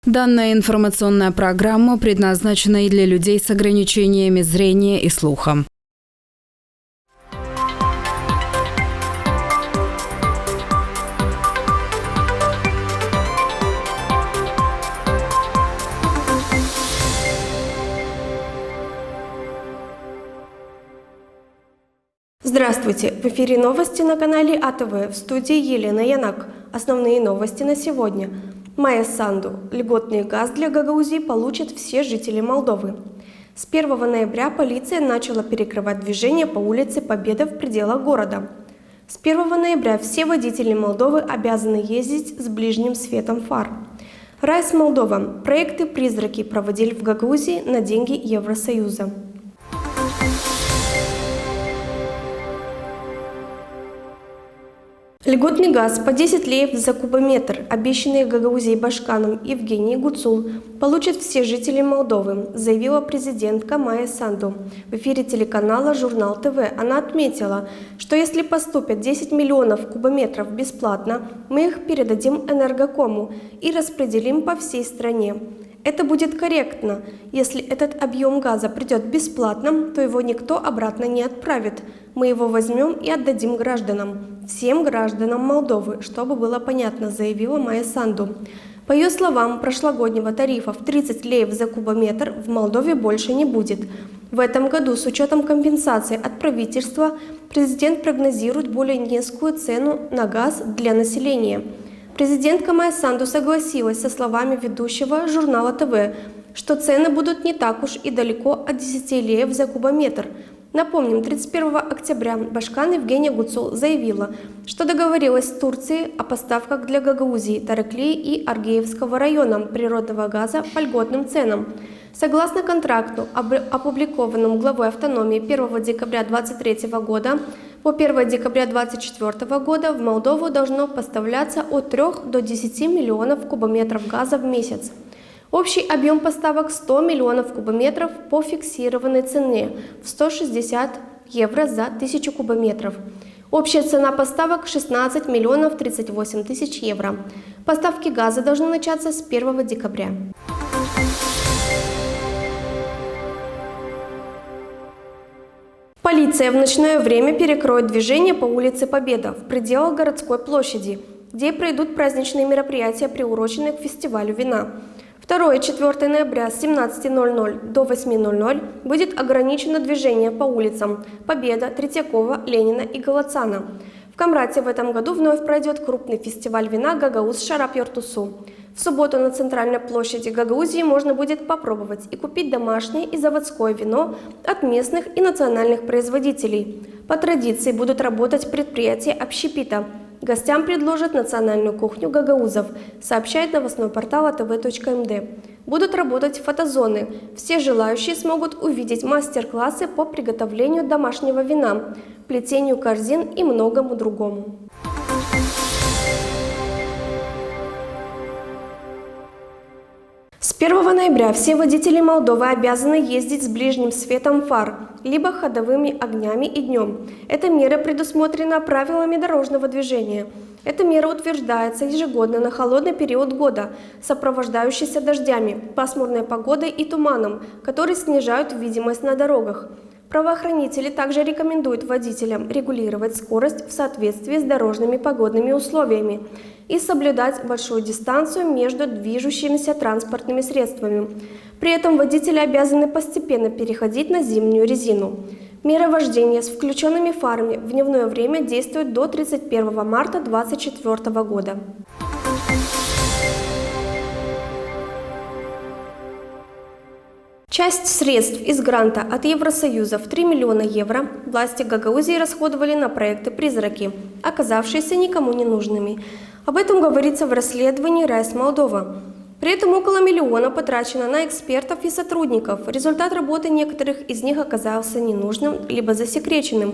Данная информационная программа предназначена и для людей с ограничениями зрения и слуха. Здравствуйте! В эфире новости на канале АТВ. В студии Елена Янак. Основные новости на сегодня. Майя Санду. Льготный газ для Гагаузии получат все жители Молдовы. С 1 ноября полиция начала перекрывать движение по улице Победы в пределах города. С 1 ноября все водители Молдовы обязаны ездить с ближним светом фар. Райс Молдова. Проекты «Призраки» проводили в Гагаузии на деньги Евросоюза. Льготный газ по 10 леев за кубометр, обещанный Гагаузией Башканом Евгений Гуцул, получат все жители Молдовы, заявила президентка Майя Санду. В эфире телеканала «Журнал ТВ» она отметила, что если поступят 10 миллионов кубометров бесплатно, мы их передадим Энергокому и распределим по всей стране. Это будет корректно. Если этот объем газа придет бесплатно, то его никто обратно не отправит. Мы его возьмем и отдадим гражданам. Всем гражданам Молдовы, чтобы было понятно, заявила Майя Санду. По ее словам, прошлогоднего тарифа в 30 леев за кубометр в Молдове больше не будет. В этом году, с учетом компенсации от правительства, президент прогнозирует более низкую цену на газ для населения. Президентка Майя Санду согласилась со словами ведущего журнала ТВ, что цены будут не так уж и далеко от 10 леев за кубометр. Напомним, 31 октября Башкан Евгения Гуцул заявила, что договорилась с Турцией о поставках для Гагаузии, Тараклии и Аргеевского районам природного газа по льготным ценам. Согласно контракту, опубликованному главой автономии 1 декабря 2023 года, по 1 декабря 2024 года в Молдову должно поставляться от 3 до 10 миллионов кубометров газа в месяц. Общий объем поставок 100 миллионов кубометров по фиксированной цене в 160 евро за 1000 кубометров. Общая цена поставок 16 миллионов 38 тысяч евро. Поставки газа должны начаться с 1 декабря. Полиция в ночное время перекроет движение по улице Победа в пределах городской площади, где пройдут праздничные мероприятия, приуроченные к фестивалю вина. 2 и 4 ноября с 17:00 до 8:00 будет ограничено движение по улицам Победа, Третьякова, Ленина и Голоцана. В Камрате в этом году вновь пройдет крупный фестиваль вина «Гагаус Шарап Йортусу». В субботу на центральной площади Гагаузии можно будет попробовать и купить домашнее и заводское вино от местных и национальных производителей. По традиции будут работать предприятия общепита. Гостям предложат национальную кухню гагаузов, сообщает новостной портал atv.md. Будут работать фотозоны. Все желающие смогут увидеть мастер-классы по приготовлению домашнего вина, плетению корзин и многому другому. С 1 ноября все водители Молдовы обязаны ездить с ближним светом фар, либо ходовыми огнями и днем. Эта мера предусмотрена правилами дорожного движения. Эта мера утверждается ежегодно на холодный период года, сопровождающийся дождями, пасмурной погодой и туманом, которые снижают видимость на дорогах. Правоохранители также рекомендуют водителям регулировать скорость в соответствии с дорожными погодными условиями и соблюдать большую дистанцию между движущимися транспортными средствами. При этом водители обязаны постепенно переходить на зимнюю резину. Мера вождения с включенными фарами в дневное время действует до 31 марта 2024 года. Часть средств из гранта от Евросоюза в 3 миллиона евро власти Гагаузии расходовали на проекты «Призраки», оказавшиеся никому не нужными. Об этом говорится в расследовании «Райс Молдова». При этом около миллиона потрачено на экспертов и сотрудников. Результат работы некоторых из них оказался ненужным либо засекреченным.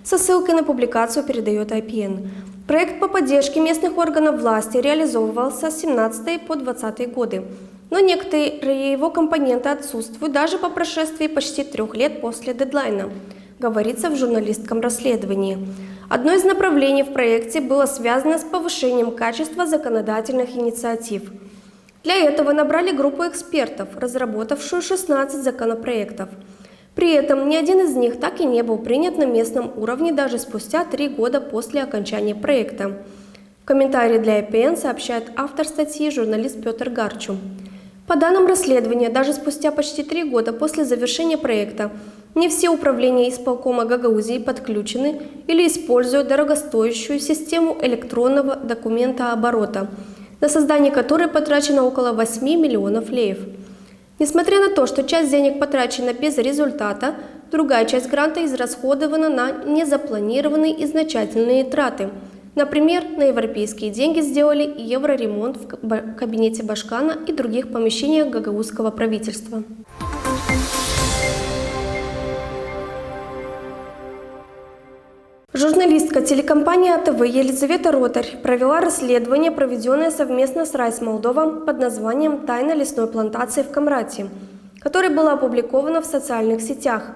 Со ссылкой на публикацию передает IPN. Проект по поддержке местных органов власти реализовывался с 17 по 20 годы. Но некоторые его компоненты отсутствуют даже по прошествии почти 3 лет после дедлайна, говорится в журналистском расследовании. Одно из направлений в проекте было связано с повышением качества законодательных инициатив. Для этого набрали группу экспертов, разработавшую 16 законопроектов. При этом ни один из них так и не был принят на местном уровне даже спустя 3 года после окончания проекта. В комментарии для ЭПН сообщает автор статьи журналист Петр Гарчу. По данным расследования, даже спустя почти 3 года после завершения проекта не все управления исполкома Гагаузии подключены или используют дорогостоящую систему электронного документооборота, на создание которой потрачено около 8 миллионов леев. Несмотря на то, что часть денег потрачена без результата, другая часть гранта израсходована на незапланированные изначальные траты. Например, на европейские деньги сделали евроремонт в кабинете Башкана и других помещениях гагаузского правительства. Журналистка телекомпании АТВ Елизавета Ротарь провела расследование, проведенное совместно с Райс Молдова под названием «Тайна лесной плантации в Камрате», которое было опубликовано в социальных сетях.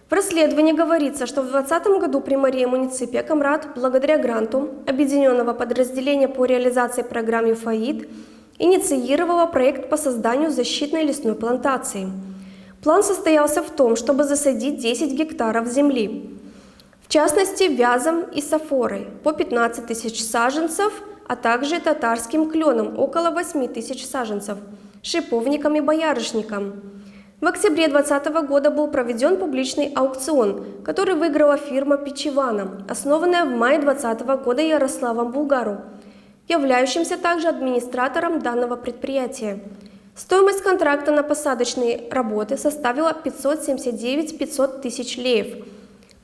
В расследовании говорится, что в 2020 году примария муниципия Камрат, благодаря гранту объединенного подразделения по реализации программы ФАИД, инициировала проект по созданию защитной лесной плантации. План состоялся в том, чтобы засадить 10 гектаров земли. В частности, вязом и сафорой по 15 тысяч саженцев, а также татарским кленом около 8 тысяч саженцев, шиповником и боярышником. В октябре 2020 года был проведен публичный аукцион, который выиграла фирма «Пичевана», основанная в мае 2020 года Ярославом Булгару, являющимся также администратором данного предприятия. Стоимость контракта на посадочные работы составила 579 тысяч леев.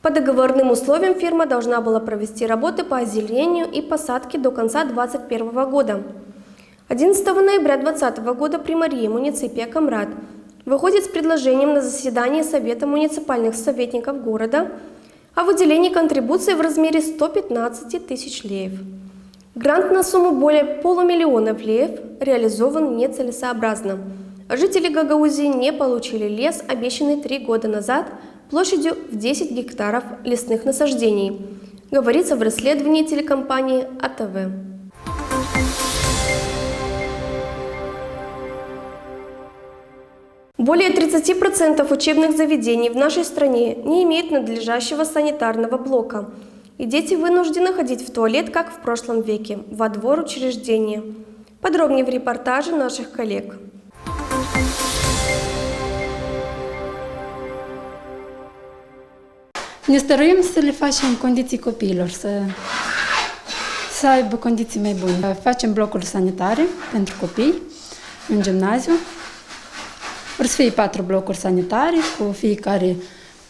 По договорным условиям фирма должна была провести работы по озеленению и посадке до конца 2021 года. 11 ноября 2020 года примария муниципия Камрат выходит с предложением на заседание Совета муниципальных советников города о выделении контрибуции в размере 115 тысяч леев. Грант на сумму более полумиллиона леев реализован нецелесообразно. Жители Гагаузии не получили лес, обещанный 3 года назад, площадью в 10 гектаров лесных насаждений, говорится в расследовании телекомпании АТВ. Более 30% учебных заведений в нашей стране не имеют надлежащего санитарного блока, и дети вынуждены ходить в туалет, как в прошлом веке, во двор учреждения. Подробнее в репортаже наших коллег. Ne stăruim să le facem condiții copiilor, să aibă condiții mai bune. Facem blocuri sanitare pentru copii în gimnaziu. Vor să fie 4 blocuri sanitare cu fiecare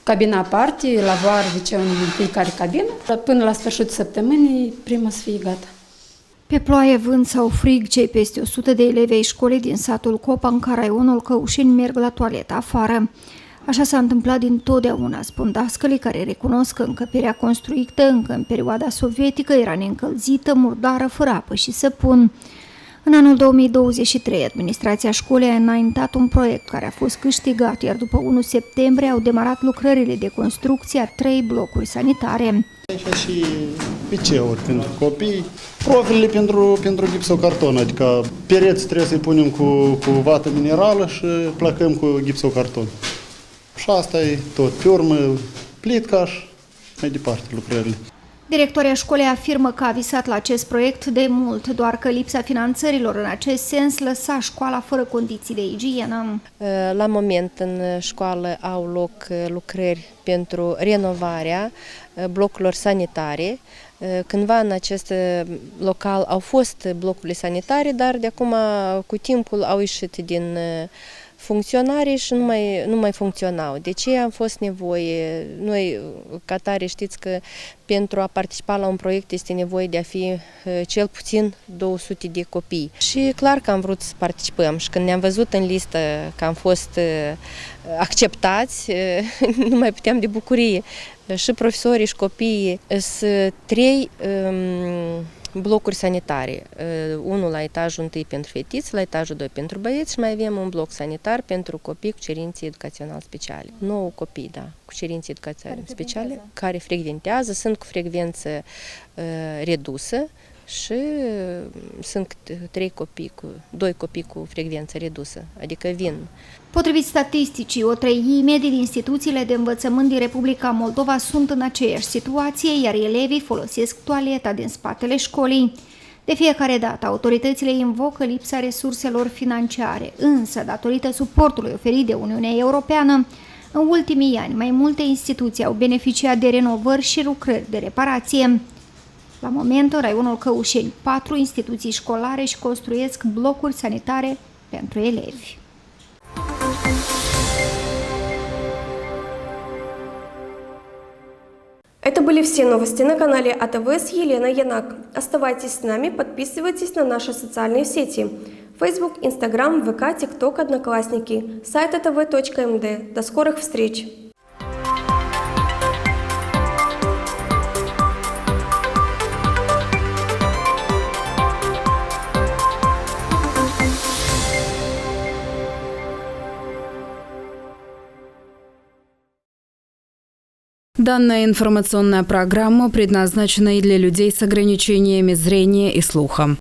cabină aparte, lavoar, WC în fiecare cabină. Până la sfârșitul săptămânii, primul să fie gata. Pe ploaie, vânt sau frig, cei peste 100 de elevi ai școlii din satul Copa, în raionul Căușeni, merg la toaletă afară. Așa s-a întâmplat dintotdeauna, spun dascălii care recunosc că încăperea construită încă în perioada sovietică era neîncălzită, murdară, fără apă și săpun. În anul 2023, administrația școlii a înaintat un proiect care a fost câștigat, iar după 1 septembrie au demarat lucrările de construcție a 3 blocuri sanitare. Aici și WC-uri pentru copii, profilele pentru gipsocarton, adică pereți trebuie să-i punem cu vată minerală și placăm cu gipsocarton. Și asta e tot, pe urmă plitca și mai departe lucrările. Directoarea școlii afirmă că a visat la acest proiect de mult, doar că lipsa finanțărilor în acest sens lăsa școala fără condiții de igienă. La moment în școală au loc lucrări pentru renovarea blocurilor sanitare. Cândva în acest local au fost blocurile sanitare, dar de acum cu timpul au ieșit din funcționare și nu mai funcționau. De ce a fost nevoie? Noi, ca tare, știți că pentru a participa la un proiect este nevoie de a fi cel puțin 200 de copii. Și clar că am vrut să participăm și când ne-am văzut în listă că am fost acceptați, nu mai puteam de bucurie. Și profesorii și copiii sunt 3 blocuri sanitare, unul la etajul 1 pentru fetiți, la etajul 2 pentru băieți și mai avem un bloc sanitar pentru copii cu cerințe educaționale speciale. 9 copii, da, cu cerințe educaționale speciale, care frecventează, sunt cu frecvență redusă, și sunt 2 copii cu frecvență redusă, adică vin. Potrivit statisticii, o treime din instituțiile de învățământ din Republica Moldova sunt în aceeași situație, iar elevii folosesc toaleta din spatele școlii. De fiecare dată, autoritățile invocă lipsa resurselor financiare, însă, datorită suportului oferit de Uniunea Europeană, în ultimii ani, mai multe instituții au beneficiat de renovări și lucrări de reparație. La moment, în raionul Căușeni, 4 instituții școlare își construiesc blocuri sanitare pentru elevi. Это были все новости на канале АТВ с Еленой Янак. Оставайтесь с нами, подписывайтесь на наши социальные сети. Facebook, Instagram, ВК, ТикТок, Одноклассники, сайт atv.md. До скорых встреч! Данная информационная программа предназначена и для людей с ограничениями зрения и слуха.